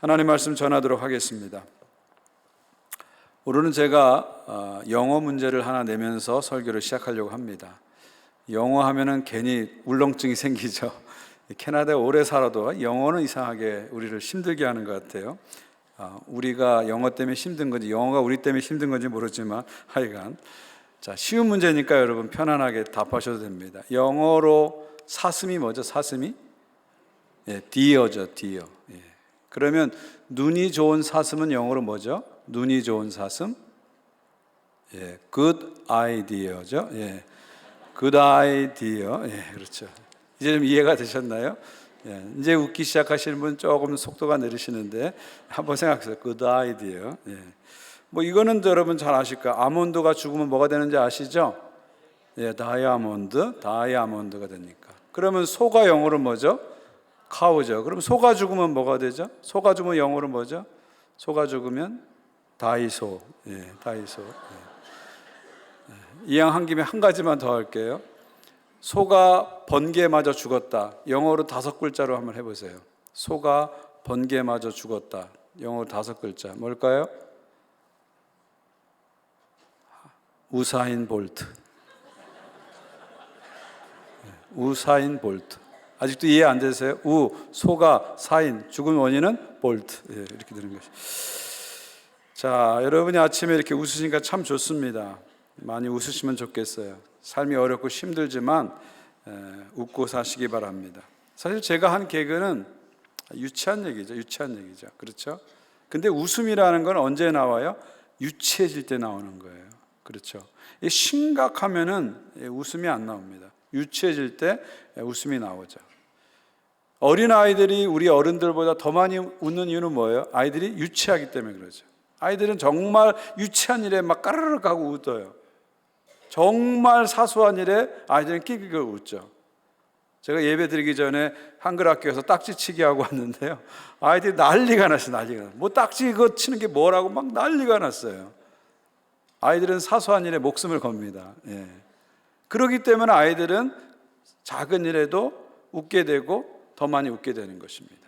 하나님 말씀 전하도록 하겠습니다. 오늘은 제가 영어 문제를 하나 내면서 설교를 시작하려고 합니다. 영어 하면은 괜히 울렁증이 생기죠. 캐나다에 오래 살아도 영어는 이상하게 우리를 힘들게 하는 것 같아요. 우리가 영어 때문에 힘든 건지 영어가 우리 때문에 힘든 건지 모르지만 하여간 자, 쉬운 문제니까 여러분 편안하게 답하셔도 됩니다. 영어로 사슴이 뭐죠? 사슴이? deer죠, deer. 그러면 눈이 좋은 사슴은 영어로 뭐죠? 눈이 좋은 사슴? good idea죠. good idea. 그렇죠. 이제 좀 이해가 되셨나요? 이제 웃기 시작하시는 분 조금 속도가 느리시는데 한번 생각해보세요. good idea. 뭐 이거는 여러분 잘 아실 거예요. 아몬드가 죽으면 뭐가 되는지 아시죠? 다이아몬드가 되니까. 그러면 소가 영어로 뭐죠? 카우죠. 그럼 소가 죽으면 뭐가 되죠? 소가 죽으면 영어로 뭐죠? 소가 죽으면 다이소. 다이소. 이왕한 김에 한 가지만 더 할게요. 소가 번개에 맞아 죽었다. 영어로 5글자로 한번 해보세요. 소가 번개에 맞아 죽었다. 영어로 5글자. 뭘까요? 우사인 볼트. 우사인 볼트. 아직도 이해 안 되세요? 소가 사인, 죽은 원인은 볼트. 이렇게 되는 것이. 자, 여러분이 아침에 이렇게 웃으시니까 참 좋습니다. 많이 웃으시면 좋겠어요. 삶이 어렵고 힘들지만 웃고 사시기 바랍니다. 사실 제가 한 개그는 유치한 얘기죠. 그렇죠? 근데 웃음이라는 건 언제 나와요? 유치해질 때 나오는 거예요. 그렇죠? 심각하면은 웃음이 안 나옵니다. 유치해질 때 웃음이 나오죠. 어린아이들이 우리 어른들보다 더 많이 웃는 이유는 뭐예요? 아이들이 유치하기 때문에 그러죠. 아이들은 정말 유치한 일에 막 까르르 하고 웃어요. 정말 사소한 일에 아이들은 끼끼끼 웃죠. 제가 예배 드리기 전에 한글 학교에서 딱지치기 하고 왔는데요. 아이들이 난리가 났어요. 뭐 딱지 이거 치는 게 뭐라고 막 난리가 났어요. 아이들은 사소한 일에 목숨을 겁니다. 그렇기 때문에 아이들은 작은 일에도 웃게 되고 더 많이 웃게 되는 것입니다.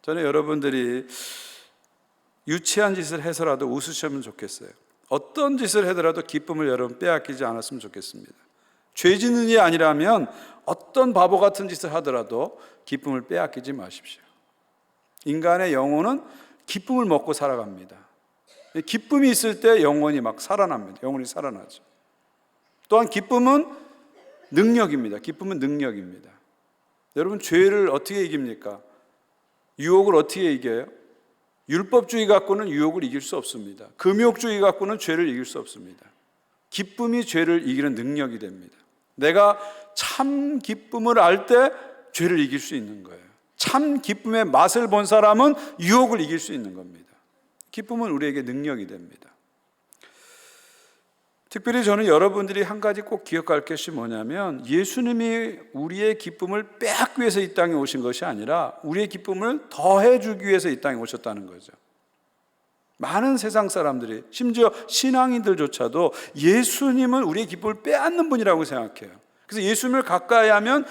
저는 여러분들이 유치한 짓을 해서라도 웃으시면 좋겠어요. 어떤 짓을 하더라도 기쁨을 여러분 빼앗기지 않았으면 좋겠습니다. 죄 짓는 일이 아니라면 어떤 바보 같은 짓을 하더라도 기쁨을 빼앗기지 마십시오. 인간의 영혼은 기쁨을 먹고 살아갑니다. 기쁨이 있을 때 영혼이 막 살아납니다. 영혼이 살아나죠. 또한 기쁨은 능력입니다. 여러분 죄를 어떻게 이깁니까? 유혹을 어떻게 이겨요? 율법주의 갖고는 유혹을 이길 수 없습니다. 금욕주의 갖고는 죄를 이길 수 없습니다. 기쁨이 죄를 이기는 능력이 됩니다. 내가 참 기쁨을 알 때 죄를 이길 수 있는 거예요. 참 기쁨의 맛을 본 사람은 유혹을 이길 수 있는 겁니다. 기쁨은 우리에게 능력이 됩니다. 특별히 저는 여러분들이 한 가지 꼭 기억할 것이 뭐냐면 예수님이 우리의 기쁨을 빼앗기 위해서 이 땅에 오신 것이 아니라 우리의 기쁨을 더해주기 위해서 이 땅에 오셨다는 거죠. 많은 세상 사람들이 심지어 신앙인들조차도 예수님은 우리의 기쁨을 빼앗는 분이라고 생각해요. 그래서 예수님을 가까이 하면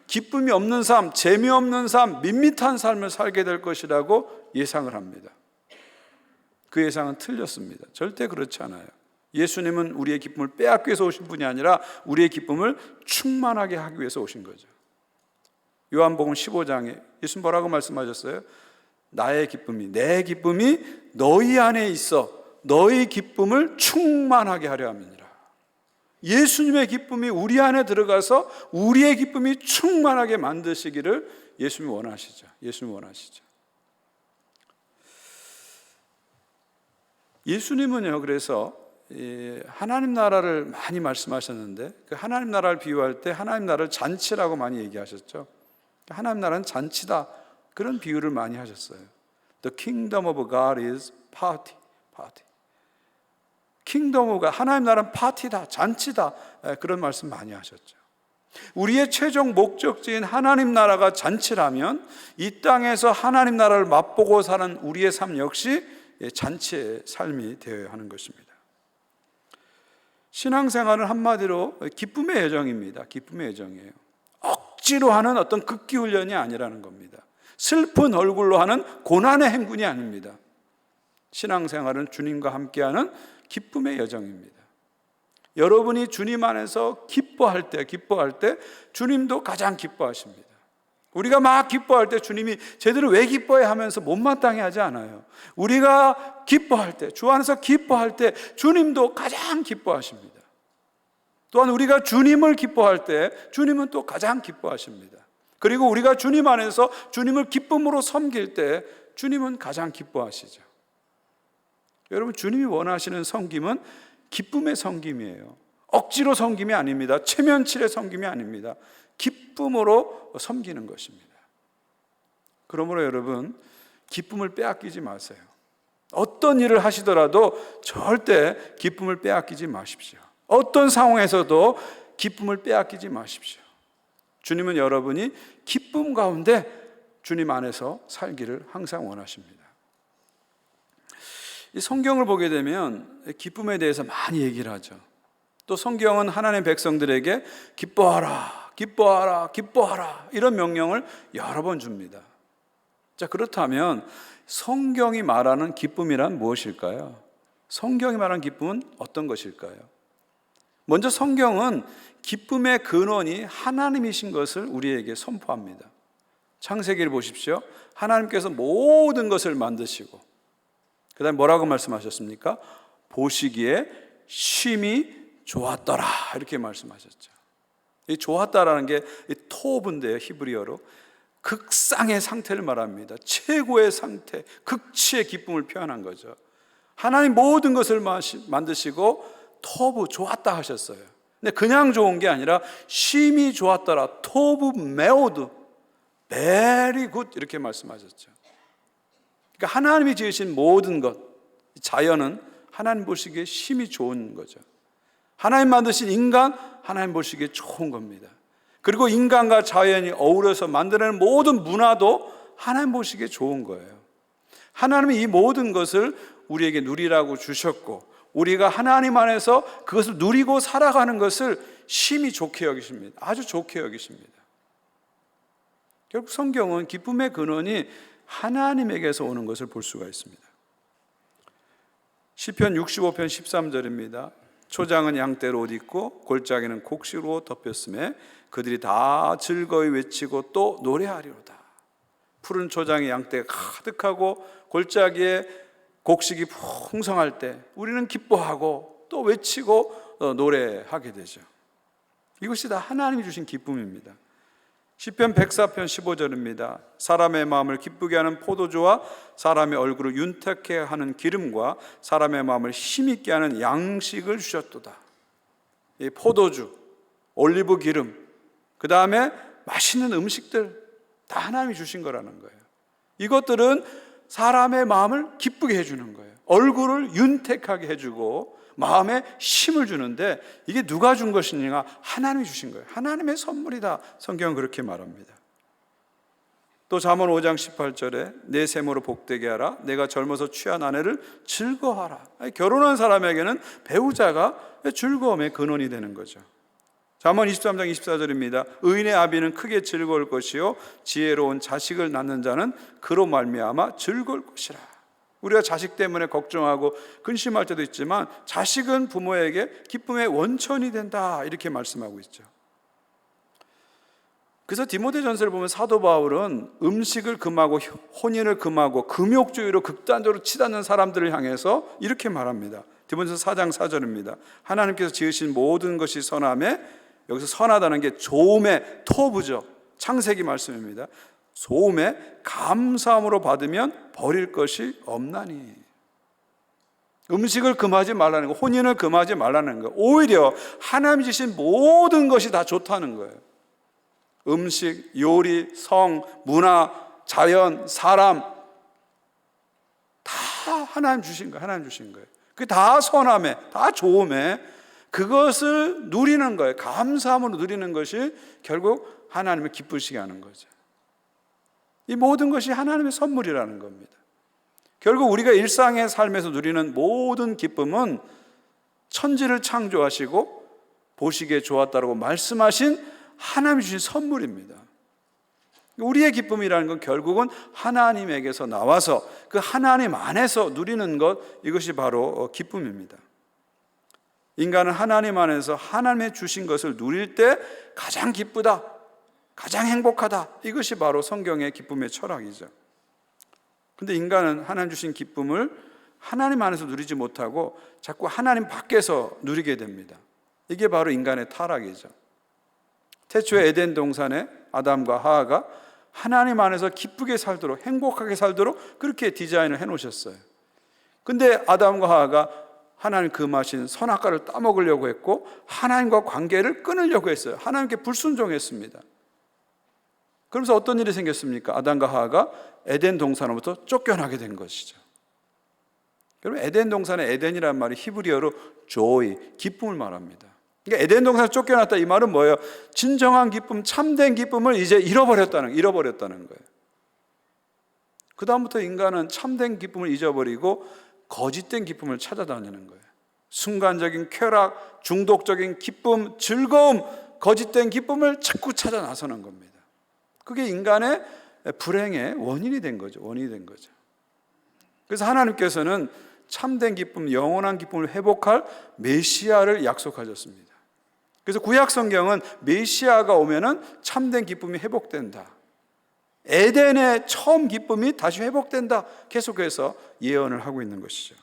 기쁨이 없는 삶, 재미없는 삶, 밋밋한 삶을 살게 될 것이라고 예상을 합니다. 그 예상은 틀렸습니다. 절대 그렇지 않아요. 예수님은 우리의 기쁨을 빼앗기 위해서 오신 분이 아니라 우리의 기쁨을 충만하게 하기 위해서 오신 거죠. 요한복음 15장에 예수님 뭐라고 말씀하셨어요? 나의 기쁨이, 내 기쁨이 너희 안에 있어 너희 기쁨을 충만하게 하려 함이니라. 예수님의 기쁨이 우리 안에 들어가서 우리의 기쁨이 충만하게 만드시기를 예수님이 원하시죠. 예수님은요, 그래서 하나님 나라를 많이 말씀하셨는데 그 하나님 나라를 비유할 때 하나님 나라를 잔치라고 많이 얘기하셨죠. 하나님 나라는 잔치다, 그런 비유를 많이 하셨어요. The kingdom of God is party. Kingdom of God, 하나님 나라는 파티다, 잔치다, 그런 말씀 많이 하셨죠. 우리의 최종 목적지인 하나님 나라가 잔치라면 이 땅에서 하나님 나라를 맛보고 사는 우리의 삶 역시 잔치의 삶이 되어야 하는 것입니다. 신앙생활은 한마디로 기쁨의 여정입니다. 억지로 하는 어떤 극기훈련이 아니라는 겁니다. 슬픈 얼굴로 하는 고난의 행군이 아닙니다. 신앙생활은 주님과 함께하는 기쁨의 여정입니다. 여러분이 주님 안에서 기뻐할 때 주님도 가장 기뻐하십니다. 우리가 막 기뻐할 때 주님이 제대로 왜 기뻐해 하면서 못마땅해 하지 않아요. 우리가 기뻐할 때, 주 안에서 기뻐할 때 주님도 가장 기뻐하십니다. 또한 우리가 주님을 기뻐할 때 주님은 또 가장 기뻐하십니다. 그리고 우리가 주님 안에서 주님을 기쁨으로 섬길 때 주님은 가장 기뻐하시죠. 여러분, 주님이 원하시는 섬김은 기쁨의 섬김이에요. 억지로 섬김이 아닙니다. 체면칠의 섬김이 아닙니다. 기쁨으로 섬기는 것입니다. 그러므로 여러분, 기쁨을 빼앗기지 마세요. 어떤 일을 하시더라도 절대 기쁨을 빼앗기지 마십시오. 어떤 상황에서도 기쁨을 빼앗기지 마십시오. 주님은 여러분이 기쁨 가운데 주님 안에서 살기를 항상 원하십니다. 이 성경을 보게 되면 기쁨에 대해서 많이 얘기를 하죠. 또 성경은 하나님의 백성들에게 기뻐하라, 기뻐하라, 기뻐하라 이런 명령을 여러 번 줍니다. 자, 그렇다면 성경이 말하는 기쁨이란 무엇일까요? 성경이 말하는 기쁨은 어떤 것일까요? 먼저 성경은 기쁨의 근원이 하나님이신 것을 우리에게 선포합니다. 창세기를 보십시오. 하나님께서 모든 것을 만드시고 그 다음에 뭐라고 말씀하셨습니까? 보시기에 심히 좋았더라 이렇게 말씀하셨죠. 이 좋았다라는 게 토브인데요, 히브리어로 극상의 상태를 말합니다. 최고의 상태, 극치의 기쁨을 표현한 거죠. 하나님 모든 것을 만드시고 토브 좋았다 하셨어요. 근데 그냥 좋은 게 아니라 심히 좋았더라, 토브 메오드, 베리 굿 이렇게 말씀하셨죠. 그러니까 하나님이 지으신 모든 것, 자연은 하나님 보시기에 심히 좋은 거죠. 하나님 만드신 인간, 하나님 보시기에 좋은 겁니다. 그리고 인간과 자연이 어우러서 만들어낸 모든 문화도 하나님 보시기에 좋은 거예요. 하나님이 이 모든 것을 우리에게 누리라고 주셨고 우리가 하나님 안에서 그것을 누리고 살아가는 것을 심히 좋게 여기십니다. 아주 좋게 여기십니다. 결국 성경은 기쁨의 근원이 하나님에게서 오는 것을 볼 수가 있습니다. 시편 65편 13절입니다. 초장은 양떼로 옷 입고 골짜기는 곡식으로 덮였음에 그들이 다 즐거이 외치고 또 노래하리로다. 푸른 초장에 양떼가 가득하고 골짜기에 곡식이 풍성할 때 우리는 기뻐하고 또 외치고 노래하게 되죠. 이것이 다 하나님이 주신 기쁨입니다. 시편 104편 15절입니다. 사람의 마음을 기쁘게 하는 포도주와 사람의 얼굴을 윤택케 하는 기름과 사람의 마음을 힘있게 하는 양식을 주셨도다. 이 포도주, 올리브 기름, 그 다음에 맛있는 음식들 다 하나님이 주신 거라는 거예요. 이것들은 사람의 마음을 기쁘게 해주는 거예요. 얼굴을 윤택하게 해주고 마음에 힘을 주는데 이게 누가 준 것이냐? 하나님이 주신 거예요. 하나님의 선물이다. 성경은 그렇게 말합니다. 또 잠언 5장 18절에 내 셈으로 복되게 하라. 내가 젊어서 취한 아내를 즐거워하라. 결혼한 사람에게는 배우자가 즐거움의 근원이 되는 거죠. 잠언 23장 24절입니다. 의인의 아비는 크게 즐거울 것이요 지혜로운 자식을 낳는 자는 그로 말미암아 즐거울 것이라. 우리가 자식 때문에 걱정하고 근심할 때도 있지만 자식은 부모에게 기쁨의 원천이 된다 이렇게 말씀하고 있죠. 그래서 디모데전서를 보면 사도 바울은 음식을 금하고 혼인을 금하고 금욕주의로 극단적으로 치닫는 사람들을 향해서 이렇게 말합니다. 디모데전서 4장 4절입니다. 하나님께서 지으신 모든 것이 선함에, 여기서 선하다는 게 좋음의 토부죠. 창세기 말씀입니다. 소음에 감사함으로 받으면 버릴 것이 없나니. 음식을 금하지 말라는 거, 혼인을 금하지 말라는 거, 오히려 하나님이 주신 모든 것이 다 좋다는 거예요. 음식, 요리, 성, 문화, 자연, 사람 다 하나님 주신 거예요. 하나님 주신 거예요. 그게 다 선함에, 다 좋음에 그것을 누리는 거예요. 감사함으로 누리는 것이 결국 하나님을 기쁘시게 하는 거죠. 이 모든 것이 하나님의 선물이라는 겁니다. 결국 우리가 일상의 삶에서 누리는 모든 기쁨은 천지를 창조하시고 보시기에 좋았다고 말씀하신 하나님이 주신 선물입니다. 우리의 기쁨이라는 건 결국은 하나님에게서 나와서 그 하나님 안에서 누리는 것, 이것이 바로 기쁨입니다. 인간은 하나님 안에서 하나님의 주신 것을 누릴 때 가장 기쁘다, 가장 행복하다, 이것이 바로 성경의 기쁨의 철학이죠. 근데 인간은 하나님 주신 기쁨을 하나님 안에서 누리지 못하고 자꾸 하나님 밖에서 누리게 됩니다. 이게 바로 인간의 타락이죠. 태초에 에덴 동산에 아담과 하와가 하나님 안에서 기쁘게 살도록, 행복하게 살도록 그렇게 디자인을 해놓으셨어요. 근데 아담과 하와가 하나님 금하신 선악과를 따먹으려고 했고 하나님과 관계를 끊으려고 했어요. 하나님께 불순종했습니다. 그러면서 어떤 일이 생겼습니까? 아담과 하와가 에덴 동산으로부터 쫓겨나게 된 것이죠. 여러분, 에덴 동산의 에덴이라는 말이 히브리어로 joy, 기쁨을 말합니다. 그러니까 에덴 동산에서 쫓겨났다, 이 말은 뭐예요? 진정한 기쁨, 참된 기쁨을 이제 잃어버렸다는 거예요. 그 다음부터 인간은 참된 기쁨을 잊어버리고 거짓된 기쁨을 찾아다니는 거예요. 순간적인 쾌락, 중독적인 기쁨, 즐거움, 거짓된 기쁨을 자꾸 찾아 나서는 겁니다. 그게 인간의 불행의 원인이 된 거죠. 그래서 하나님께서는 참된 기쁨, 영원한 기쁨을 회복할 메시아를 약속하셨습니다. 그래서 구약 성경은 메시아가 오면은 참된 기쁨이 회복된다, 에덴의 처음 기쁨이 다시 회복된다, 계속해서 예언을 하고 있는 것이죠.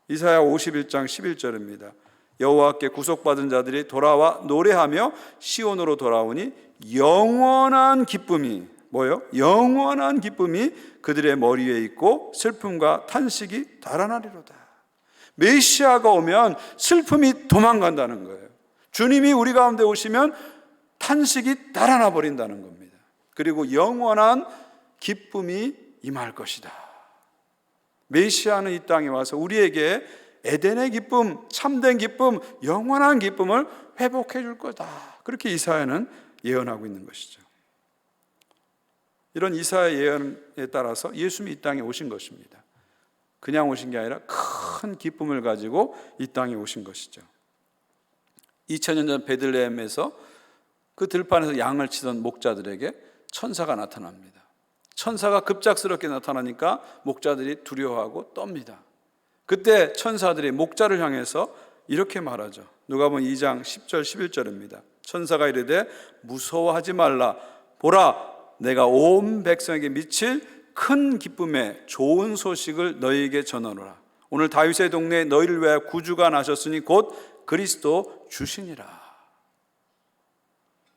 이사야 51장 11절입니다. 여호와께 구속받은 자들이 돌아와 노래하며 시온으로 돌아오니 영원한 기쁨이, 뭐요? 영원한 기쁨이 그들의 머리 위에 있고 슬픔과 탄식이 달아나리로다. 메시아가 오면 슬픔이 도망간다는 거예요. 주님이 우리 가운데 오시면 탄식이 달아나 버린다는 겁니다. 그리고 영원한 기쁨이 임할 것이다. 메시아는 이 땅에 와서 우리에게 에덴의 기쁨, 참된 기쁨, 영원한 기쁨을 회복해 줄 거다. 그렇게 이사야는 예언하고 있는 것이죠. 이런 이사야 예언에 따라서 예수님이 이 땅에 오신 것입니다. 그냥 오신 게 아니라 큰 기쁨을 가지고 이 땅에 오신 것이죠. 2000년 전 베들레헴에서 그 들판에서 양을 치던 목자들에게 천사가 나타납니다. 천사가 급작스럽게 나타나니까 목자들이 두려워하고 떱니다. 그때 천사들이 목자를 향해서 이렇게 말하죠. 누가복음 2장 10절 11절입니다. 천사가 이르되 무서워하지 말라. 보라, 내가 온 백성에게 미칠 큰 기쁨의 좋은 소식을 너희에게 전하노라. 오늘 다윗의 동네에 너희를 위하여 구주가 나셨으니 곧 그리스도 주시니라.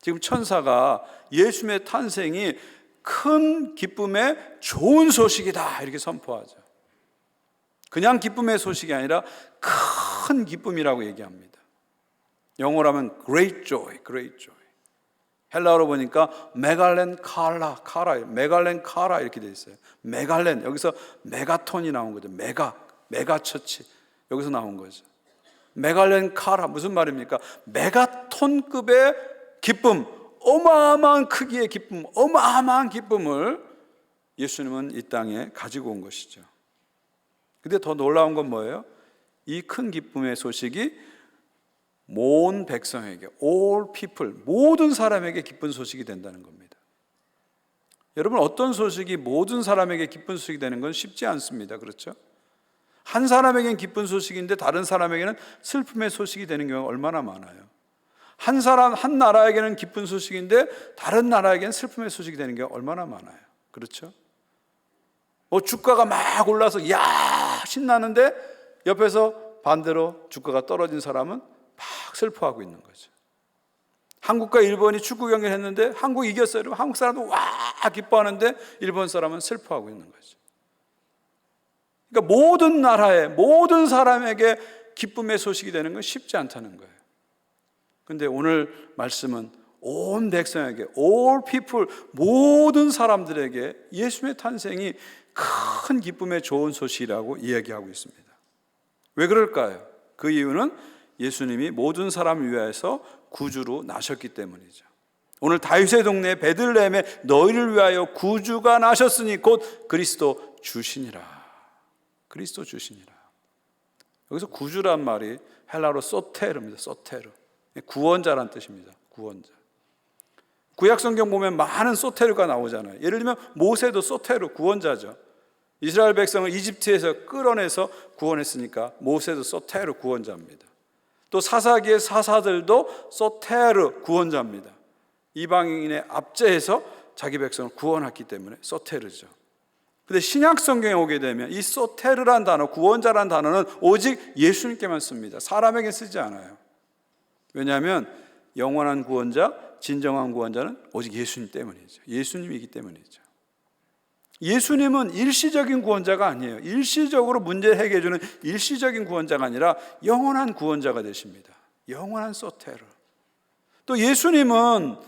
지금 천사가 예수님의 탄생이 큰 기쁨의 좋은 소식이다, 이렇게 선포하죠. 그냥 기쁨의 소식이 아니라 큰 기쁨이라고 얘기합니다. 영어로 하면 great joy, great joy. 헬라어로 보니까 메갈렌 카라, 메갈렌 카라 이렇게 돼 있어요. 메갈렌, 여기서 메가톤이 나온 거죠. 메가처치, 여기서 나온 거죠. 메갈렌 카라, 무슨 말입니까? 메가톤급의 기쁨, 어마어마한 크기의 기쁨, 어마어마한 기쁨을 예수님은 이 땅에 가지고 온 것이죠. 근데 더 놀라운 건 뭐예요? 이 큰 기쁨의 소식이 모든 백성에게, all people, 모든 사람에게 기쁜 소식이 된다는 겁니다. 여러분, 어떤 소식이 모든 사람에게 기쁜 소식이 되는 건 쉽지 않습니다. 그렇죠? 한 사람에게는 기쁜 소식인데 다른 사람에게는 슬픔의 소식이 되는 경우가 얼마나 많아요. 한 나라에게는 기쁜 소식인데 다른 나라에게는 슬픔의 소식이 되는 경우가 얼마나 많아요. 그렇죠? 주가가 막 올라서 야 신나는데 옆에서 반대로 주가가 떨어진 사람은 막 슬퍼하고 있는 거죠. 한국과 일본이 축구 경기를 했는데 한국이 이겼어요. 여러분, 한국 사람도 와 기뻐하는데 일본 사람은 슬퍼하고 있는 거죠. 그러니까 모든 나라에, 모든 사람에게 기쁨의 소식이 되는 건 쉽지 않다는 거예요. 그런데 오늘 말씀은 온 백성에게, all people, 모든 사람들에게 예수님의 탄생이 큰 기쁨의 좋은 소식이라고 이야기하고 있습니다. 왜 그럴까요? 그 이유는 예수님이 모든 사람을 위하여서 구주로 나셨기 때문이죠. 오늘 다윗의 동네 베들레헴에 너희를 위하여 구주가 나셨으니 곧 그리스도 주시니라. 그리스도 주시니라. 여기서 구주란 말이 헬라어로 소테르입니다. 소테르. 구원자란 뜻입니다. 구원자. 구약 성경 보면 많은 소테르가 나오잖아요. 예를 들면 모세도 소테르 구원자죠. 이스라엘 백성을 이집트에서 끌어내서 구원했으니까 모세도 소테르 구원자입니다. 또 사사기의 사사들도 소테르 구원자입니다. 이방인의 압제해서 자기 백성을 구원했기 때문에 소테르죠. 근데 신약 성경에 오게 되면 이 소테르란 단어, 구원자란 단어는 오직 예수님께만 씁니다. 사람에게 쓰지 않아요. 왜냐하면 영원한 구원자, 진정한 구원자는 오직 예수님 때문이죠. 예수님이기 때문이죠. 예수님은 일시적인 구원자가 아니에요. 일시적으로 문제를 해결해주는 일시적인 구원자가 아니라 영원한 구원자가 되십니다. 영원한 소테르. 또 예수님은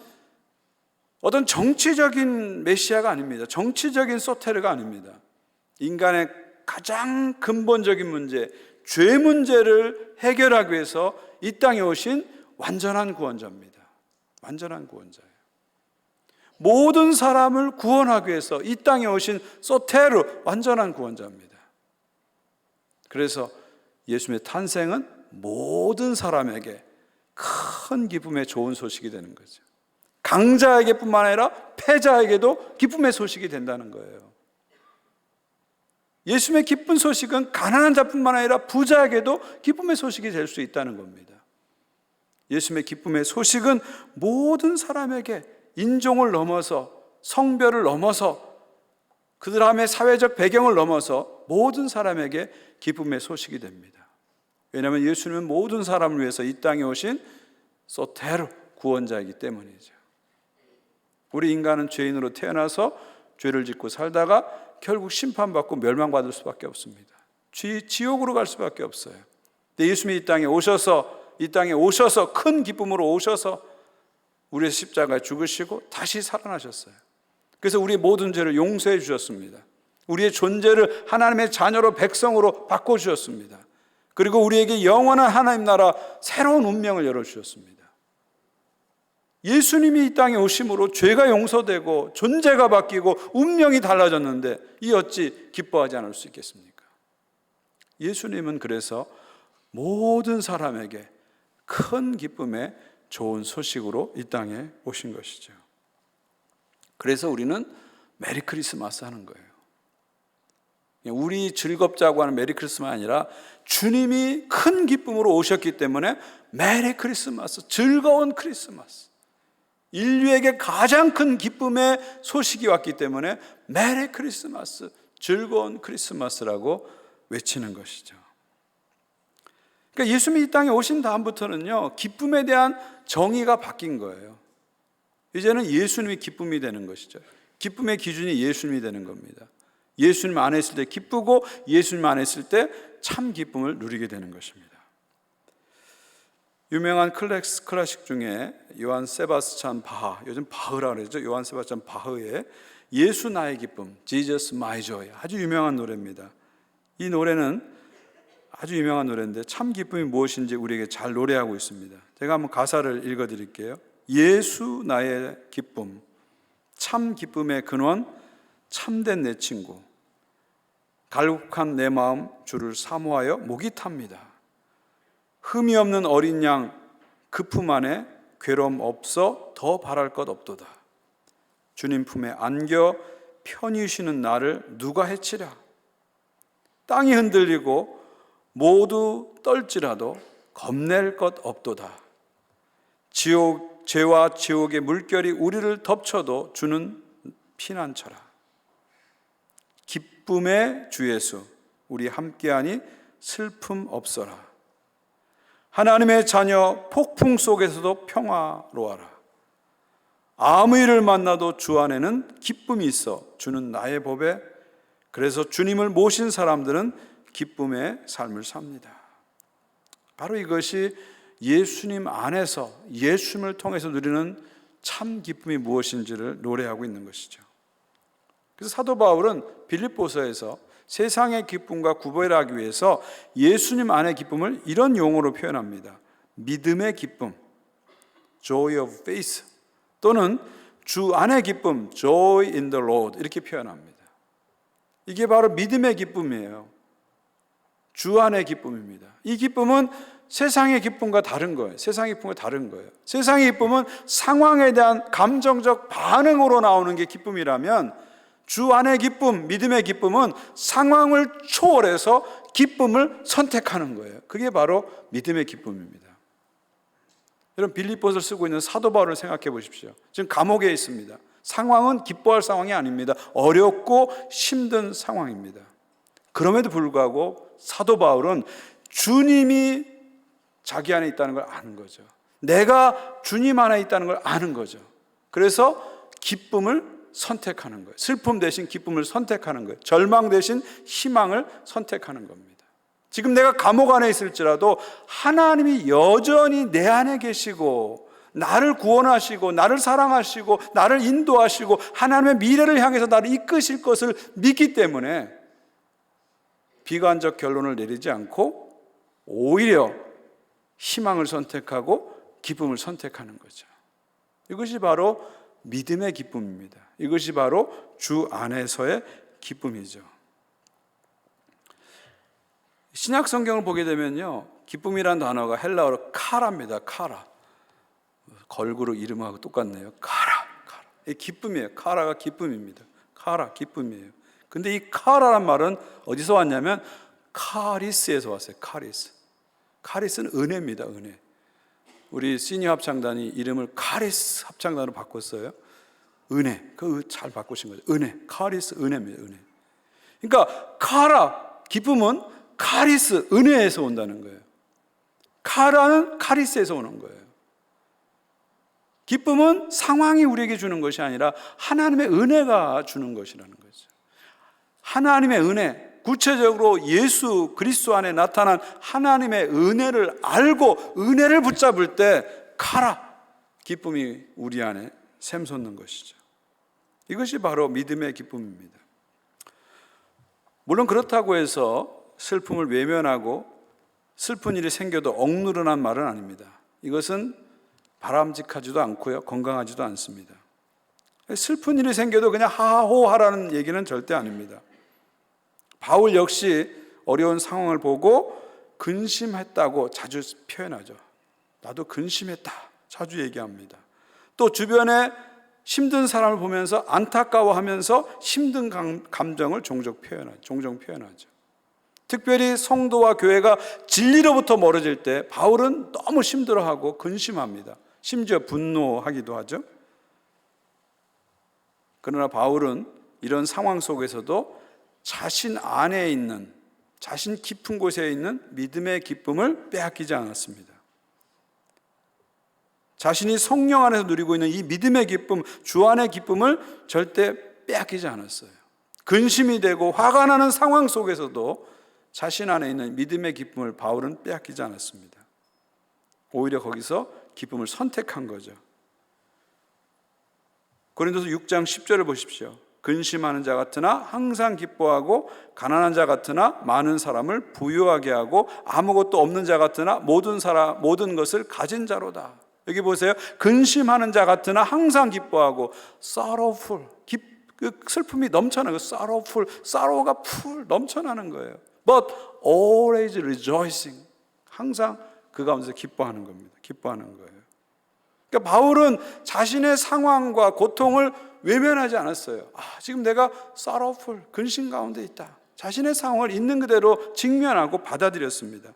어떤 정치적인 메시아가 아닙니다. 정치적인 소테르가 아닙니다. 인간의 가장 근본적인 문제, 죄 문제를 해결하기 위해서 이 땅에 오신 완전한 구원자입니다. 완전한 구원자예요. 모든 사람을 구원하기 위해서 이 땅에 오신 소테르, 완전한 구원자입니다. 그래서 예수님의 탄생은 모든 사람에게 큰 기쁨의 좋은 소식이 되는 거죠. 강자에게뿐만 아니라 패자에게도 기쁨의 소식이 된다는 거예요. 예수님의 기쁜 소식은 가난한 자뿐만 아니라 부자에게도 기쁨의 소식이 될 수 있다는 겁니다. 예수님의 기쁨의 소식은 모든 사람에게 인종을 넘어서 성별을 넘어서 그 다음에 사회적 배경을 넘어서 모든 사람에게 기쁨의 소식이 됩니다. 왜냐하면 예수님은 모든 사람을 위해서 이 땅에 오신 소테르 구원자이기 때문이죠. 우리 인간은 죄인으로 태어나서 죄를 짓고 살다가 결국 심판받고 멸망받을 수밖에 없습니다. 지옥으로 갈 수밖에 없어요. 근데 예수님이 이 땅에 오셔서 큰 기쁨으로 오셔서 우리의 십자가에 죽으시고 다시 살아나셨어요. 그래서 우리의 모든 죄를 용서해 주셨습니다. 우리의 존재를 하나님의 자녀로 백성으로 바꿔주셨습니다. 그리고 우리에게 영원한 하나님 나라 새로운 운명을 열어주셨습니다. 예수님이 이 땅에 오심으로 죄가 용서되고 존재가 바뀌고 운명이 달라졌는데 이 어찌 기뻐하지 않을 수 있겠습니까? 예수님은 그래서 모든 사람에게 큰 기쁨의 좋은 소식으로 이 땅에 오신 것이죠. 그래서 우리는 메리 크리스마스 하는 거예요. 우리 즐겁자고 하는 메리 크리스마스가 아니라 주님이 큰 기쁨으로 오셨기 때문에 메리 크리스마스, 즐거운 크리스마스. 인류에게 가장 큰 기쁨의 소식이 왔기 때문에 메리 크리스마스, 즐거운 크리스마스라고 외치는 것이죠. 그러니까 예수님이 이 땅에 오신 다음부터는요, 기쁨에 대한 정의가 바뀐 거예요. 이제는 예수님이 기쁨이 되는 것이죠. 기쁨의 기준이 예수님이 되는 겁니다. 예수님 안에 있을 때 기쁘고 예수님 안에 있을 때 참 기쁨을 누리게 되는 것입니다. 유명한 클래식 중에 요한 세바스찬 바하, 요즘 바흐라 그러죠. 요한 세바스찬 바흐의 예수 나의 기쁨, Jesus My Joy, 아주 유명한 노래입니다. 이 노래는 아주 유명한 노래인데 참 기쁨이 무엇인지 우리에게 잘 노래하고 있습니다. 제가 한번 가사를 읽어드릴게요. 예수 나의 기쁨, 참 기쁨의 근원, 참된 내 친구, 갈국한 내 마음 주를 사모하여 목이 탑니다. 흠이 없는 어린 양 그 품 안에 괴로움 없어 더 바랄 것 없도다. 주님 품에 안겨 편히 쉬는 나를 누가 해치랴. 땅이 흔들리고 모두 떨지라도 겁낼 것 없도다. 죄와 지옥의 물결이 우리를 덮쳐도 주는 피난처라. 기쁨의 주 예수 우리 함께하니 슬픔 없어라. 하나님의 자녀 폭풍 속에서도 평화로워라. 아무 일을 만나도 주 안에는 기쁨이 있어 주는 나의 법에 그래서 주님을 모신 사람들은 기쁨의 삶을 삽니다. 바로 이것이 예수님 안에서 예수님을 통해서 누리는 참 기쁨이 무엇인지를 노래하고 있는 것이죠. 그래서 사도 바울은 빌립보서에서 세상의 기쁨과 구별을 하기 위해서 예수님 안의 기쁨을 이런 용어로 표현합니다. 믿음의 기쁨, joy of faith, 또는 주 안의 기쁨, joy in the Lord 이렇게 표현합니다. 이게 바로 믿음의 기쁨이에요. 주 안의 기쁨입니다. 이 기쁨은 세상의 기쁨과 다른 거예요. 세상의 기쁨과 다른 거예요. 세상의 기쁨은 상황에 대한 감정적 반응으로 나오는 게 기쁨이라면, 주 안의 기쁨, 믿음의 기쁨은 상황을 초월해서 기쁨을 선택하는 거예요. 그게 바로 믿음의 기쁨입니다. 여러분, 빌립보서를 쓰고 있는 사도 바울을 생각해 보십시오. 지금 감옥에 있습니다. 상황은 기뻐할 상황이 아닙니다. 어렵고 힘든 상황입니다. 그럼에도 불구하고 사도 바울은 주님이 자기 안에 있다는 걸 아는 거죠. 내가 주님 안에 있다는 걸 아는 거죠. 그래서 기쁨을 선택하는 거예요. 슬픔 대신 기쁨을 선택하는 거예요. 절망 대신 희망을 선택하는 겁니다. 지금 내가 감옥 안에 있을지라도 하나님이 여전히 내 안에 계시고 나를 구원하시고 나를 사랑하시고 나를 인도하시고 하나님의 미래를 향해서 나를 이끄실 것을 믿기 때문에 비관적 결론을 내리지 않고 오히려 희망을 선택하고 기쁨을 선택하는 거죠. 이것이 바로 믿음의 기쁨입니다. 이것이 바로 주 안에서의 기쁨이죠. 신약 성경을 보게 되면요, 기쁨이란 단어가 헬라어로 카라입니다. 카라. 걸그룹 이름하고 똑같네요. 카라. 이 기쁨이에요. 카라가 기쁨입니다. 카라, 기쁨이에요. 근데 이 카라란 말은 어디서 왔냐면 카리스에서 왔어요. 카리스. 카리스는 은혜입니다. 은혜. 우리 시니어 합창단이 이름을 카리스 합창단으로 바꿨어요. 은혜. 그거 잘 바꾸신 거죠. 은혜. 카리스, 은혜입니다. 은혜. 그러니까 카라, 기쁨은 카리스, 은혜에서 온다는 거예요. 카라는 카리스에서 오는 거예요. 기쁨은 상황이 우리에게 주는 것이 아니라 하나님의 은혜가 주는 것이라는 거죠. 하나님의 은혜, 구체적으로 예수 그리스도 안에 나타난 하나님의 은혜를 알고 은혜를 붙잡을 때 카라, 기쁨이 우리 안에 샘솟는 것이죠. 이것이 바로 믿음의 기쁨입니다. 물론 그렇다고 해서 슬픔을 외면하고 슬픈 일이 생겨도 억누르란 말은 아닙니다. 이것은 바람직하지도 않고요, 건강하지도 않습니다. 슬픈 일이 생겨도 그냥 하하호하라는 얘기는 절대 아닙니다. 바울 역시 어려운 상황을 보고 근심했다고 자주 표현하죠. 나도 근심했다, 자주 얘기합니다. 또 주변에 힘든 사람을 보면서 안타까워하면서 힘든 감정을 종종 표현하죠. 특별히 성도와 교회가 진리로부터 멀어질 때 바울은 너무 힘들어하고 근심합니다. 심지어 분노하기도 하죠. 그러나 바울은 이런 상황 속에서도 자신 안에 있는, 자신 깊은 곳에 있는 믿음의 기쁨을 빼앗기지 않았습니다. 자신이 성령 안에서 누리고 있는 이 믿음의 기쁨, 주 안의 기쁨을 절대 빼앗기지 않았어요. 근심이 되고 화가 나는 상황 속에서도 자신 안에 있는 믿음의 기쁨을 바울은 빼앗기지 않았습니다. 오히려 거기서 기쁨을 선택한 거죠. 고린도서 6장 10절을 보십시오. 근심하는 자 같으나 항상 기뻐하고 가난한 자 같으나 많은 사람을 부유하게 하고 아무것도 없는 자 같으나 모든 것을 가진 자로다. 여기 보세요. 근심하는 자 같으나 항상 기뻐하고 sorrowful, 슬픔이 넘쳐나는 거예요. sorrow가 풀 넘쳐나는 거예요. But always rejoicing, 항상 그 가운데서 기뻐하는 겁니다. 기뻐하는 거예요. 그러니까 바울은 자신의 상황과 고통을 외면하지 않았어요. 지금 내가 sorrowful, 근심 가운데 있다. 자신의 상황을 있는 그대로 직면하고 받아들였습니다.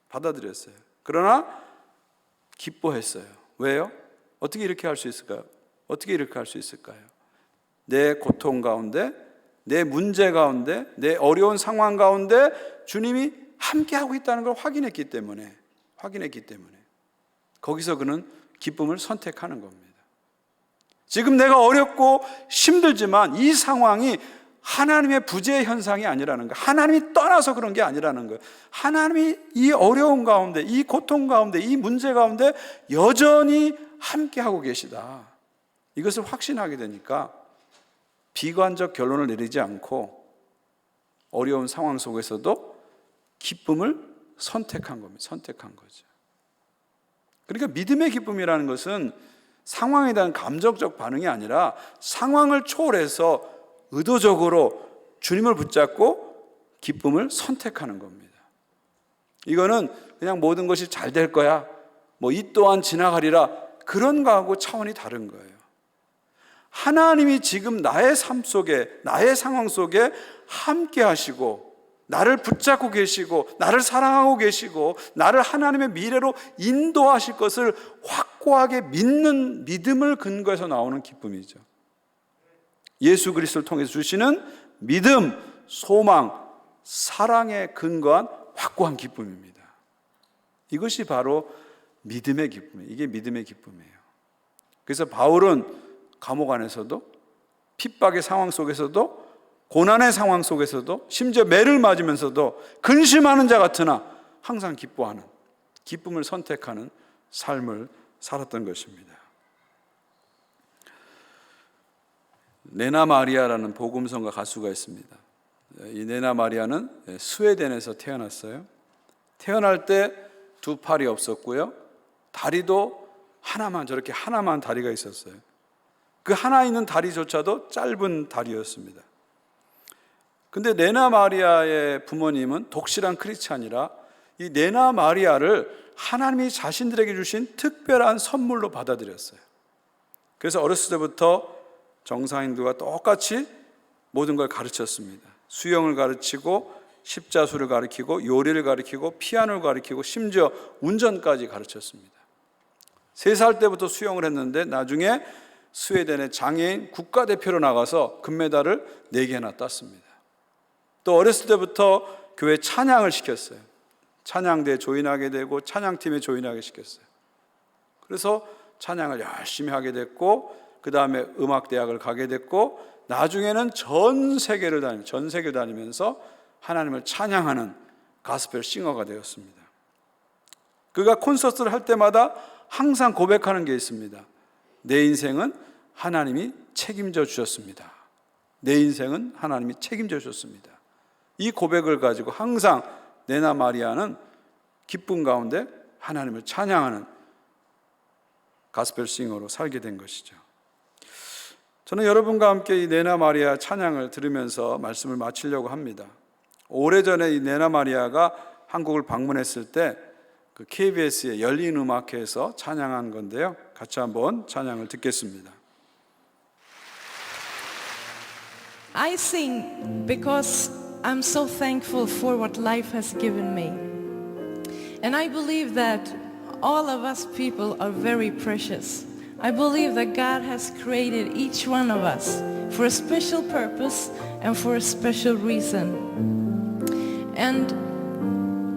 받아들였어요. 그러나 기뻐했어요. 왜요? 어떻게 이렇게 할 수 있을까요? 어떻게 이렇게 할 수 있을까요? 내 고통 가운데, 내 문제 가운데, 내 어려운 상황 가운데 주님이 함께하고 있다는 걸 확인했기 때문에 거기서 그는 기쁨을 선택하는 겁니다. 지금 내가 어렵고 힘들지만 이 상황이 하나님의 부재 현상이 아니라는 거예요. 하나님이 떠나서 그런 게 아니라는 거예요. 하나님이 이 어려움 가운데, 이 고통 가운데, 이 문제 가운데 여전히 함께하고 계시다. 이것을 확신하게 되니까 비관적 결론을 내리지 않고 어려운 상황 속에서도 기쁨을 선택한 겁니다. 선택한 거죠. 그러니까 믿음의 기쁨이라는 것은 상황에 대한 감정적 반응이 아니라 상황을 초월해서 의도적으로 주님을 붙잡고 기쁨을 선택하는 겁니다. 이거는 그냥 모든 것이 잘 될 거야, 뭐 이 또한 지나가리라, 그런 거하고 차원이 다른 거예요. 하나님이 지금 나의 삶 속에, 나의 상황 속에 함께 하시고 나를 붙잡고 계시고 나를 사랑하고 계시고 나를 하나님의 미래로 인도하실 것을 확고하게 믿는 믿음을 근거해서 나오는 기쁨이죠. 예수 그리스도를 통해서 주시는 믿음, 소망, 사랑에 근거한 확고한 기쁨입니다. 이것이 바로 믿음의 기쁨이에요. 이게 믿음의 기쁨이에요. 그래서 바울은 감옥 안에서도, 핍박의 상황 속에서도, 고난의 상황 속에서도, 심지어 매를 맞으면서도 근심하는 자 같으나 항상 기뻐하는, 기쁨을 선택하는 삶을 살았던 것입니다. 네나 마리아라는 복음성가 가수가 있습니다. 이 네나 마리아는 스웨덴에서 태어났어요. 태어날 때 두 팔이 없었고요, 다리도 하나만, 저렇게 하나만 다리가 있었어요. 그 하나 있는 다리조차도 짧은 다리였습니다. 근데 네나 마리아의 부모님은 독실한 크리스찬이라 이 네나 마리아를 하나님이 자신들에게 주신 특별한 선물로 받아들였어요. 그래서 어렸을 때부터 정상인들과 똑같이 모든 걸 가르쳤습니다. 수영을 가르치고 십자수를 가르치고 요리를 가르치고 피아노를 가르치고 심지어 운전까지 가르쳤습니다. 3살 때부터 수영을 했는데 나중에 스웨덴의 장애인 국가대표로 나가서 금메달을 4개나 땄습니다. 또 어렸을 때부터 교회 찬양을 시켰어요. 찬양대에 조인하게 되고 찬양팀에 조인하게 시켰어요. 그래서 찬양을 열심히 하게 됐고, 그 다음에 음악대학을 가게 됐고, 나중에는 전 세계를 다니면서 하나님을 찬양하는 가스펠 싱어가 되었습니다. 그가 콘서트를 할 때마다 항상 고백하는 게 있습니다. 내 인생은 하나님이 책임져 주셨습니다. 내 인생은 하나님이 책임져 주셨습니다. 이 고백을 가지고 항상 네나 마리아는 기쁨 가운데 하나님을 찬양하는 가스펠 싱어로 살게 된 것이죠. 저는 여러분과 함께 이 네나 마리아 찬양을 들으면서 말씀을 마치려고 합니다. 오래전에 이 네나 마리아가 한국을 방문했을 때 그 KBS의 열린 음악회에서 찬양한 건데요, 같이 한번 찬양을 듣겠습니다. I sing because I'm so thankful for what life has given me. And I believe that all of us people are very precious. I believe that God has created each one of us for a special purpose and for a special reason. And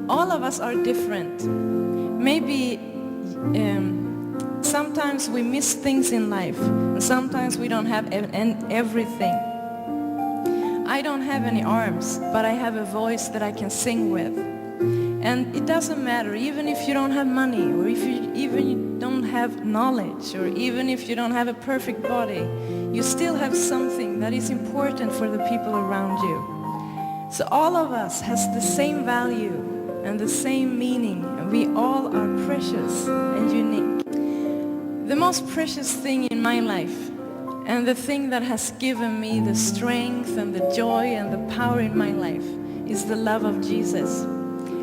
all of us are different. Maybe sometimes we miss things in life, and sometimes we don't have everything. I don't have any arms, but I have a voice that I can sing with. And it doesn't matter, even if you don't have money, or if you even don't have knowledge, or even if you don't have a perfect body, you still have something that is important for the people around you. So all of us has the same value and the same meaning, and we all are precious and unique. The most precious thing in my life, and the thing that has given me the strength and the joy and the power in my life, is the love of Jesus.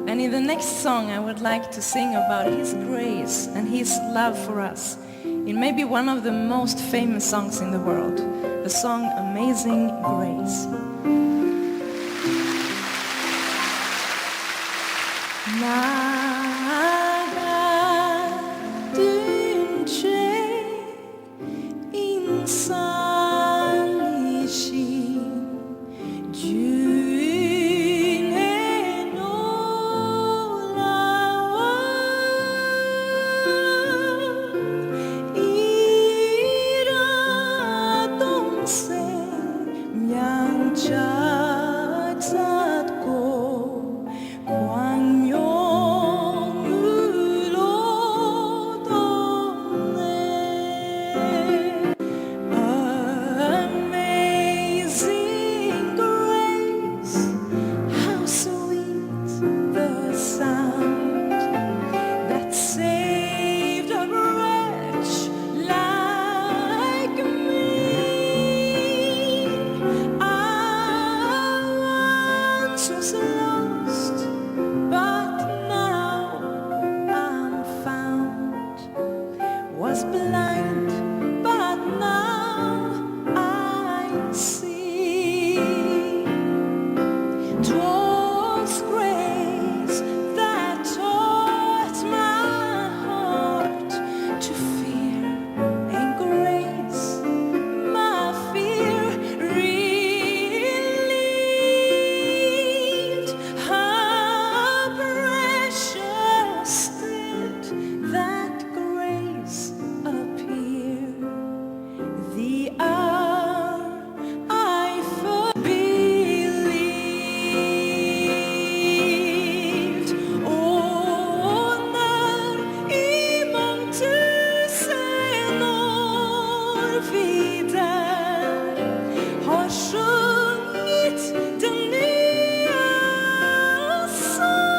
And in the next song I would like to sing about His grace and His love for us, in maybe one of the most famous songs in the world, the song Amazing Grace. 나가둔 죄 인산이신 주인의 놀라워 이라 동생 양짝 쌌고 광명 once was lost, but now I'm found. Was blind, but now I see. 'Twas grace that taught my heart to fear, and grace my fear relieved. How precious did that grace appear the hour I first believed. 오늘 이 몸투세 norvide har sjungit den nya sång.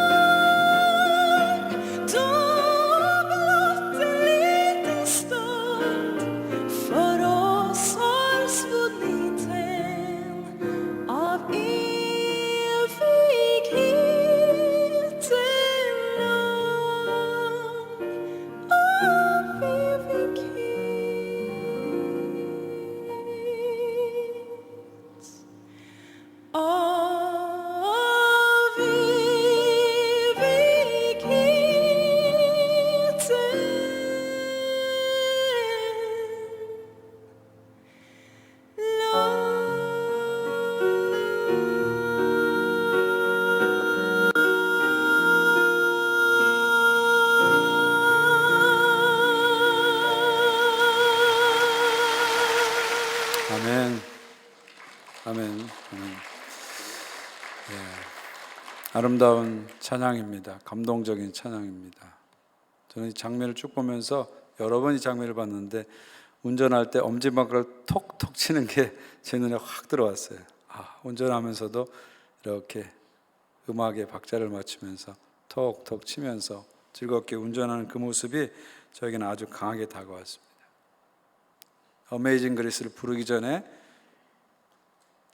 Då blott en liten stund för oss har svunnit hen av evigheten lång, av evighet, av 아멘. 아멘. 아멘. 예. 아름다운 찬양입니다. 감동적인 찬양입니다. 저는 이 장면을 쭉 보면서 여러 번 이 장면을 봤는데 운전할 때 엄지발가락을 톡톡 치는 게 제 눈에 확 들어왔어요. 운전하면서도 이렇게 음악에 박자를 맞추면서 톡톡 치면서 즐겁게 운전하는 그 모습이 저에게는 아주 강하게 다가왔습니다. 어메이징 그리스를 부르기 전에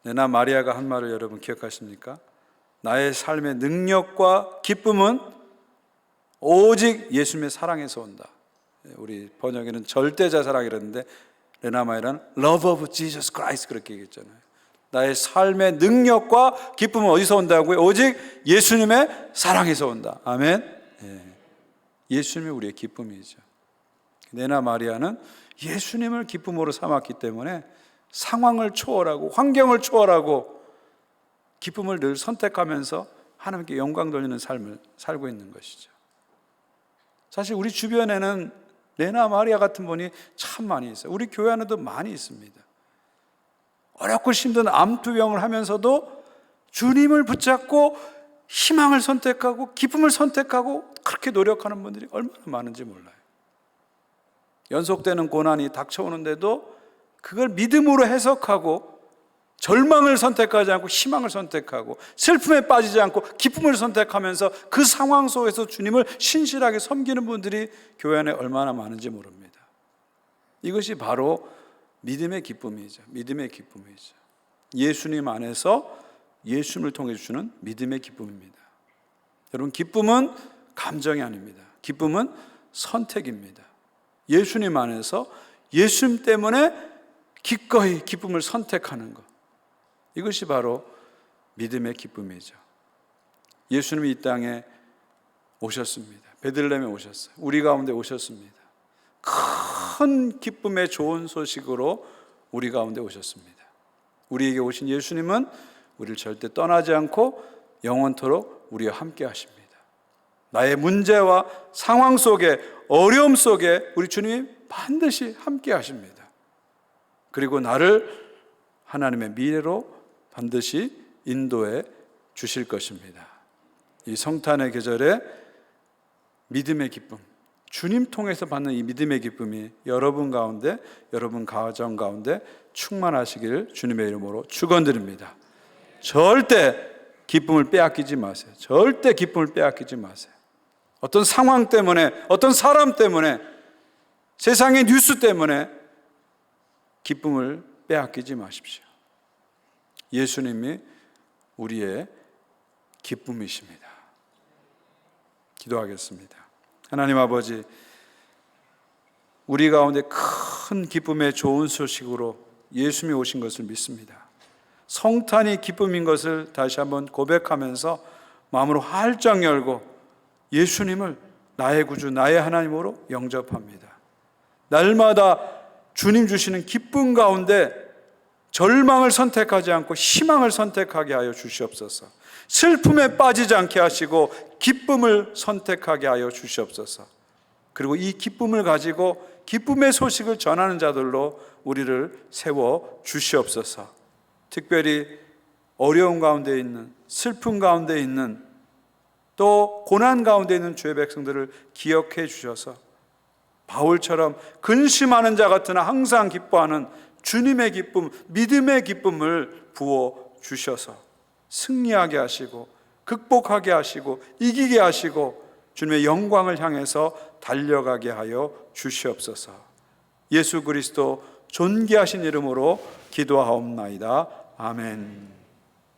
레나 마리아가 한 말을 여러분 기억하십니까? 나의 삶의 능력과 기쁨은 오직 예수님의 사랑에서 온다. 우리 번역에는 절대자 사랑이라는데 레나 마리아는 Love of Jesus Christ 그렇게 얘기했잖아요. 나의 삶의 능력과 기쁨은 어디서 온다고요? 오직 예수님의 사랑에서 온다. 아멘. 예수님이 우리의 기쁨이죠. 레나 마리아는 예수님을 기쁨으로 삼았기 때문에 상황을 초월하고 환경을 초월하고 기쁨을 늘 선택하면서 하나님께 영광 돌리는 삶을 살고 있는 것이죠. 사실 우리 주변에는 레나 마리아 같은 분이 참 많이 있어요. 우리 교회 안에도 많이 있습니다. 어렵고 힘든 암투병을 하면서도 주님을 붙잡고 희망을 선택하고 기쁨을 선택하고 그렇게 노력하는 분들이 얼마나 많은지 몰라요. 연속되는 고난이 닥쳐오는데도 그걸 믿음으로 해석하고 절망을 선택하지 않고 희망을 선택하고 슬픔에 빠지지 않고 기쁨을 선택하면서 그 상황 속에서 주님을 신실하게 섬기는 분들이 교회 안에 얼마나 많은지 모릅니다. 이것이 바로 믿음의 기쁨이죠. 믿음의 기쁨이죠. 예수님 안에서 예수님을 통해 주시는 믿음의 기쁨입니다. 여러분, 기쁨은 감정이 아닙니다. 기쁨은 선택입니다. 예수님 안에서 예수님 때문에 기꺼이 기쁨을 선택하는 것, 이것이 바로 믿음의 기쁨이죠. 예수님이 이 땅에 오셨습니다. 베들레헴에 오셨어요. 우리 가운데 오셨습니다. 큰 기쁨의 좋은 소식으로 우리 가운데 오셨습니다. 우리에게 오신 예수님은 우리를 절대 떠나지 않고 영원토록 우리와 함께 하십니다. 나의 문제와 상황 속에, 어려움 속에 우리 주님이 반드시 함께 하십니다. 그리고 나를 하나님의 미래로 반드시 인도해 주실 것입니다. 이 성탄의 계절에 믿음의 기쁨, 주님 통해서 받는 이 믿음의 기쁨이 여러분 가운데, 여러분 가정 가운데 충만하시기를 주님의 이름으로 축원드립니다. 절대 기쁨을 빼앗기지 마세요. 절대 기쁨을 빼앗기지 마세요. 어떤 상황 때문에, 어떤 사람 때문에, 세상의 뉴스 때문에 기쁨을 빼앗기지 마십시오. 예수님이 우리의 기쁨이십니다. 기도하겠습니다. 하나님 아버지, 우리 가운데 큰 기쁨의 좋은 소식으로 예수님이 오신 것을 믿습니다. 성탄이 기쁨인 것을 다시 한번 고백하면서 마음으로 활짝 열고 예수님을 나의 구주, 나의 하나님으로 영접합니다. 날마다 주님 주시는 기쁨 가운데 절망을 선택하지 않고 희망을 선택하게 하여 주시옵소서. 슬픔에 빠지지 않게 하시고 기쁨을 선택하게 하여 주시옵소서. 그리고 이 기쁨을 가지고 기쁨의 소식을 전하는 자들로 우리를 세워 주시옵소서. 특별히 어려움 가운데 있는, 슬픔 가운데 있는, 또 고난 가운데 있는 주의 백성들을 기억해 주셔서 바울처럼 근심하는 자 같으나 항상 기뻐하는 주님의 기쁨, 믿음의 기쁨을 부어 주셔서 승리하게 하시고 극복하게 하시고 이기게 하시고 주님의 영광을 향해서 달려가게 하여 주시옵소서. 예수 그리스도 존귀하신 이름으로 기도하옵나이다. 아멘.